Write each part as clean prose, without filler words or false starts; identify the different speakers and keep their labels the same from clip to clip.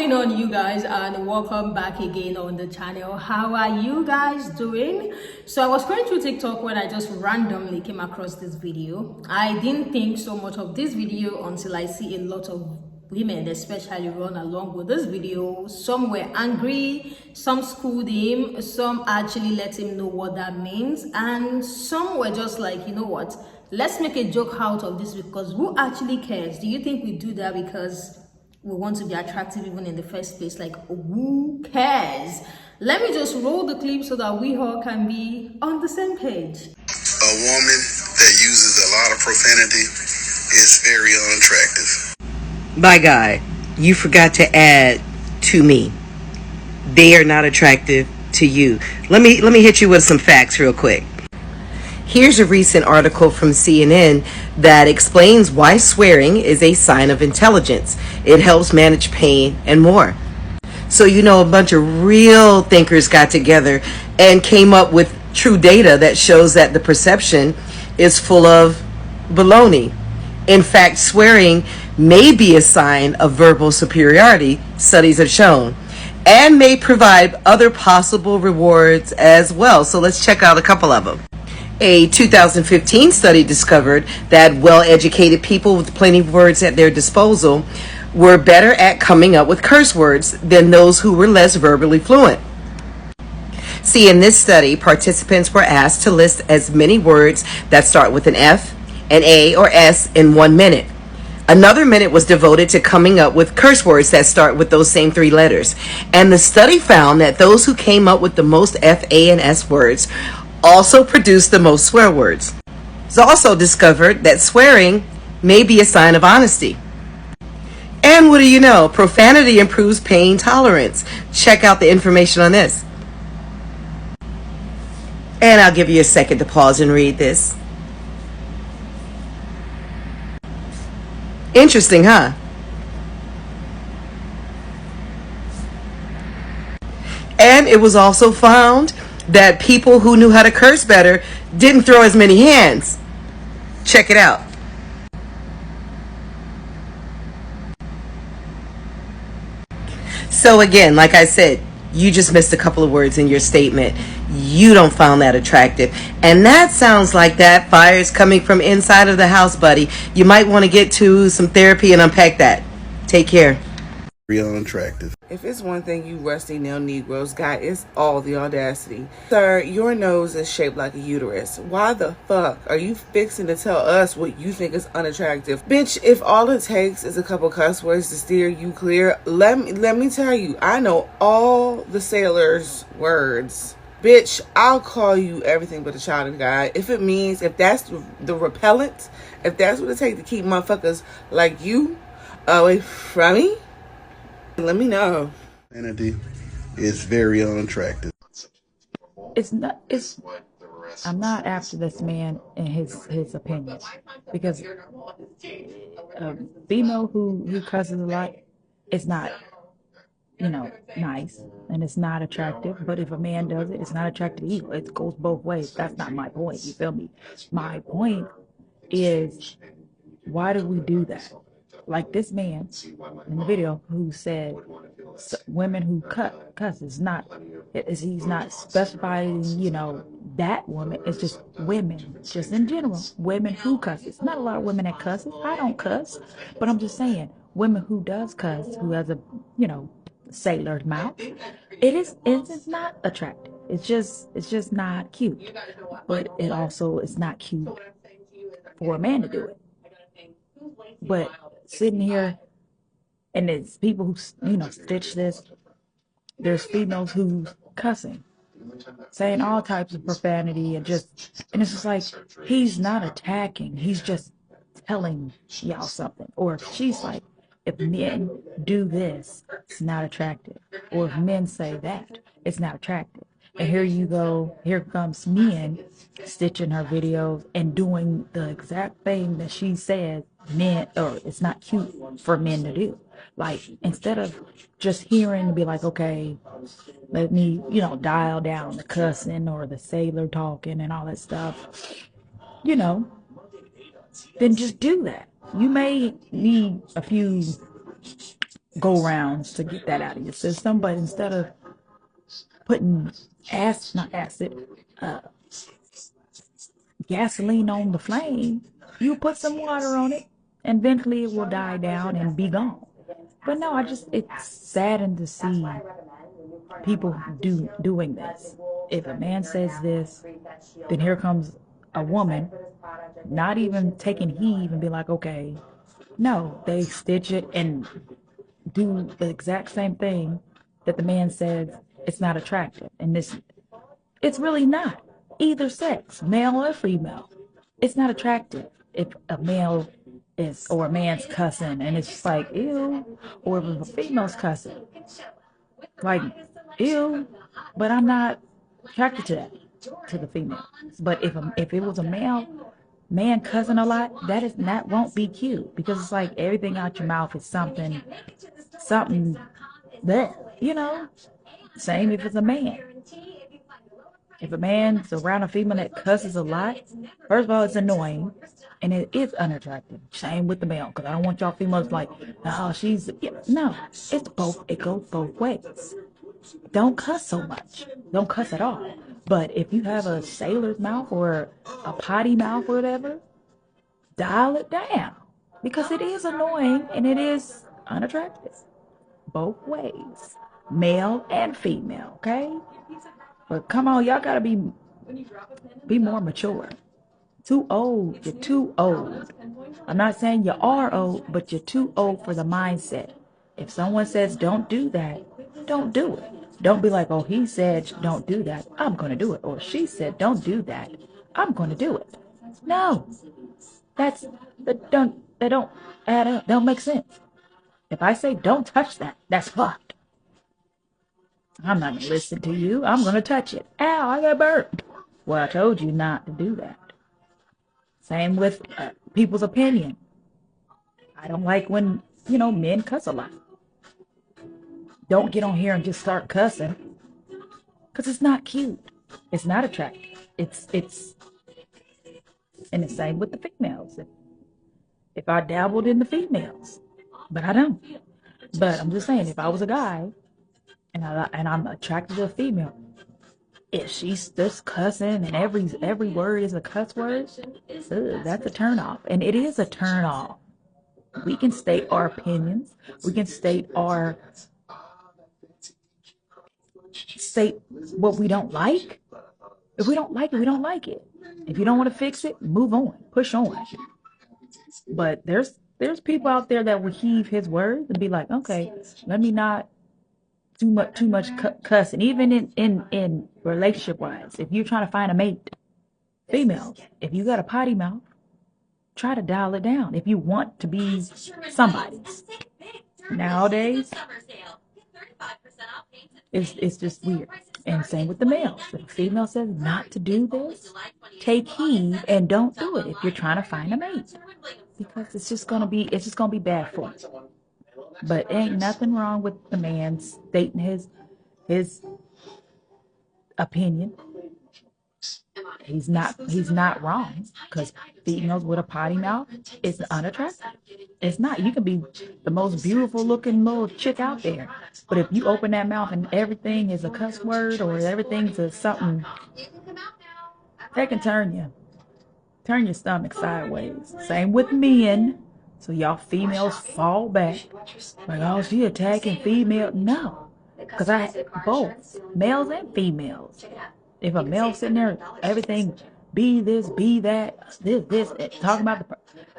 Speaker 1: going on, you guys, and welcome back again on the channel. How are you guys doing? So I was going through TikTok when I just randomly came across this video. I didn't think so much of this video until I see a lot of women especially run along with this video. Some were angry, some schooled him, some actually let him know what that means, and some were just like, you know what, let's make a joke out of this, because who actually cares? Do you think we do that because we want to be attractive even in the first place? Like, who cares? Let me just roll the clip so that we all can be on the same page.
Speaker 2: A woman that uses a lot of profanity is very unattractive.
Speaker 3: My guy, you forgot to add to me. They are not attractive to you. Let me hit you with some facts real quick. Here's a recent article from CNN that explains why swearing is a sign of intelligence. It helps manage pain and more. So, you know, a bunch of real thinkers got together and came up with true data that shows that the perception is full of baloney. In fact, swearing may be a sign of verbal superiority, studies have shown, and may provide other possible rewards as well. So let's check out a couple of them. A 2015 study discovered that well-educated people with plenty of words at their disposal were better at coming up with curse words than those who were less verbally fluent. See, in this study, participants were asked to list as many words that start with an F, an A, or S in 1 minute. Another minute was devoted to coming up with curse words that start with those same 3 letters. And the study found that those who came up with the most F, A, and S words also produced the most swear words. It's also discovered that swearing may be a sign of honesty. And what do you know? Profanity improves pain tolerance. Check out the information on this. And I'll give you a second to pause and read this. Interesting, huh? And it was also found that people who knew how to curse better didn't throw as many hands. Check it out. So again, like I said, you just missed a couple of words in your statement. You don't find that attractive. And that sounds like that fire is coming from inside of the house, buddy. You might want to get to some therapy and unpack that. Take care.
Speaker 2: Real unattractive.
Speaker 4: If it's one thing you rusty nail Negroes got, it's all the audacity. Sir, your nose is shaped like a uterus. Why the fuck are you fixing to tell us what you think is unattractive? Bitch, if all it takes is a couple cuss words to steer you clear, let me tell you, I know all the sailors' words. Bitch, I'll call you everything but a child of God. If it means, if that's the repellent, if that's what it takes to keep motherfuckers like you away from me, let me know.
Speaker 2: Profanity is very unattractive.
Speaker 5: I'm not after this man and his opinion, because a female who cusses a lot, it's not, nice, and it's not attractive. But if a man does it, it's not attractive either. It goes both ways. That's not my point. You feel me? My point is, why do we do that? Like this man in the video who said women who cuss is not, he's not specifying, that woman. It's just women, just in general, women who cuss. It's not a lot of women that cusses. I don't cuss, but I'm just saying, women who does cuss, who has a, sailor's mouth, it's not attractive. It's just not cute. But it also is not cute for a man to do it. But sitting here, and there's people who, stitch this. There's females who's cussing, saying all types of profanity, and it's just like, he's not attacking. He's just telling y'all something. Or if she's like, if men do this, it's not attractive. Or if men say that, it's not attractive. And here you go, here comes men stitching her videos and doing the exact thing that she said men, or it's not cute for men to do. Like, instead of just hearing and be like, okay, let me, dial down the cussing or the sailor talking and all that stuff, then just do that. You may need a few go rounds to get that out of your system. But instead of putting gasoline on the flame, you put some water on it, and eventually it will die down and be gone. But no, it's saddened to see people doing this. If a man says this, then here comes a woman, not even taking heed and be like, okay, no, they stitch it and do the exact same thing that the man says it's not attractive. And it's really not. Either sex, male or female. It's not attractive if a male or a man's cussing and it's just like, ew. Or if a female's cussing. Like, ew. But I'm not attracted to that, to the female. But if it was a man cussing a lot, that won't be cute, because it's like everything out your mouth is something there, Same if it's a man. If a man's around a female that cusses a lot, first of all, it's annoying, and it is unattractive. Same with the male, because I don't want y'all females like, oh, no, it's both. It goes both ways. Don't cuss so much. Don't cuss at all. But if you have a sailor's mouth or a potty mouth or whatever, dial it down, because it is annoying and it is unattractive. Both ways, male and female, okay? But come on, y'all gotta be more mature. Too old. You're too old. I'm not saying you are old, but you're too old for the mindset. If someone says don't do that, don't do it. Don't be like, oh, he said don't do that, I'm gonna do it. Or she said don't do that, I'm gonna do it. No, that don't add up. Don't make sense. If I say don't touch that, that's fucked. I'm not gonna listen to you. I'm gonna touch it. Ow, I got burnt. Well, I told you not to do that. Same with people's opinion. I don't like when, men cuss a lot. Don't get on here and just start cussing, because it's not cute. It's not attractive. It's and the same with the females. If I dabbled in the females, but I don't. But I'm just saying, if I was a guy and I'm attracted to a female, if she's just cussing and every word is a cuss word, that's a turn off. And it is a turn off. We can state our opinions. We can state what we don't like. If we don't like it, we don't like it. If you don't want to fix it, move on, push on. But there's people out there that will heave his words and be like, okay, let me not too much cussing. Even in relationship wise, if you're trying to find a mate, females, if you got a potty mouth, try to dial it down if you want to be somebody's. Nowadays, it's just weird. And same with the males. If a female says not to do this, take heed and don't do it if you're trying to find a mate, because it's just gonna be bad for you. But ain't nothing wrong with the man stating his opinion. He's not wrong, because females with a potty mouth is unattractive. It's not. You can be the most beautiful looking little chick out there, but if you open that mouth and everything is a cuss word or everything's a something, that can turn your stomach sideways. Same with men. So y'all females fall back like, oh, she attacking female. No, because both males and females. If a male sitting there, everything be this, be that, this, talking about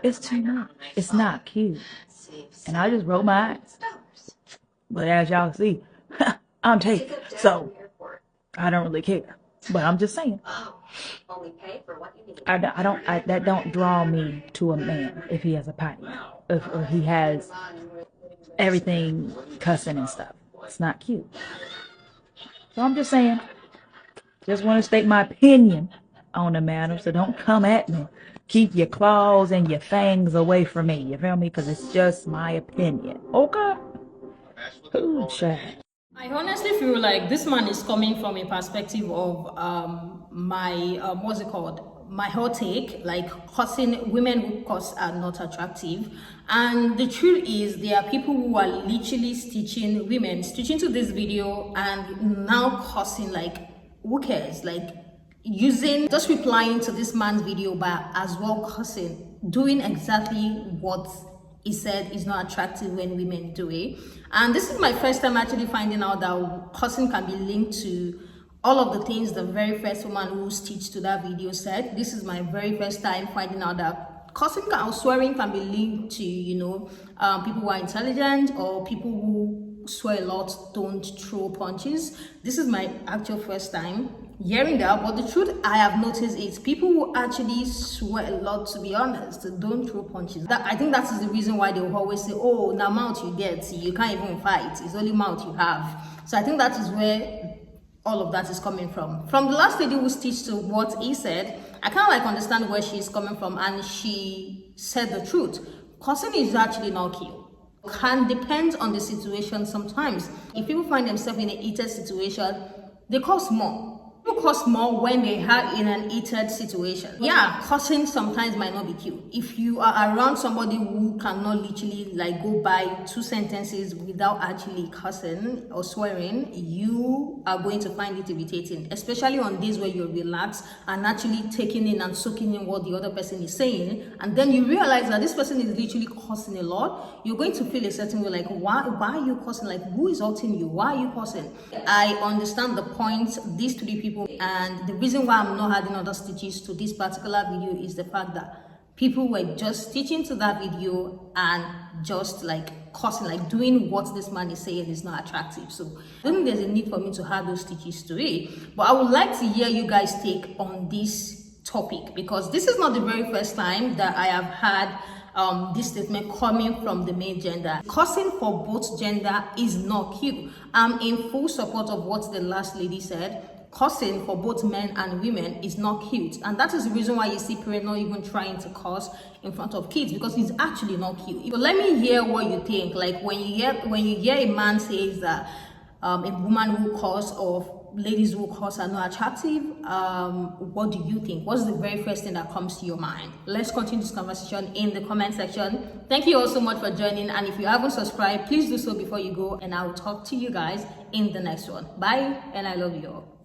Speaker 5: it's too much. It's not cute. And I just roll my eyes. But as y'all see, I'm taken. So I don't really care. But I'm just saying. That don't draw me to a man if he has a potty mouth, or he has everything cussing and stuff. It's not cute. So I'm just saying. Just want to state my opinion on the matter, so don't come at me. Keep your claws and your fangs away from me, you feel me? Because it's just my opinion, okay? Ooh, child.
Speaker 1: I honestly feel like this man is coming from a perspective of my what's it called, my hot take, like cussing, women who cuss are not attractive. And the truth is, there are people who are literally stitching to this video and now cussing. Like, who cares? Like, just replying to this man's video by as well cussing, doing exactly what he said is not attractive when women do it. And this is my first time actually finding out that cussing can be linked to all of the things the very first woman who stitched to that video said. This is my very first time finding out that cussing or swearing can be linked to, people who are intelligent, or people who swear a lot don't throw punches. This is my actual first time hearing that, but the truth I have noticed is people who actually swear a lot, to be honest, don't throw punches. I think that is the reason why they will always say, oh, now mouth you get, you can't even fight, it's only mouth you have. So I think that is where all of that is coming from. From the last lady who stitched to what he said, I kind of like understand where she's coming from, and she said the truth. Cussing is actually not cute. Can depend on the situation sometimes. If people find themselves in a heated situation, they cuss more. People cuss more when they are in an heated situation. Yeah, cussing sometimes might not be cute. If you are around somebody who cannot literally like go by 2 sentences without actually cussing or swearing, you are going to find it irritating, especially on days where you're relaxed and actually taking in and soaking in what the other person is saying, and then you realize that this person is literally cussing a lot. You're going to feel a certain way, like, why are you cussing? Like, who is hurting you? Why are you cussing? I understand the point these 3 people, and the reason why I'm not adding other stitches to this particular video is the fact that people were just stitching to that video and just like cussing, like doing what this man is saying is not attractive. So I don't think there's a need for me to add those stitches to it, but I would like to hear you guys' take on this topic, because this is not the very first time that I have had this statement coming from the male gender. Cussing for both gender is not cute. I'm in full support of what the last lady said. Cussing for both men and women is not cute, and that is the reason why you see parents not even trying to cuss in front of kids, because it's actually not cute. So let me hear what you think. Like, when you hear a man says that a woman who cuss or ladies who cuss are not attractive, what do you think? What's the very first thing that comes to your mind? Let's continue this conversation in the comment section. Thank you all so much for joining, and if you haven't subscribed, please do so before you go, and I will talk to you guys in the next one. Bye, and I love you all.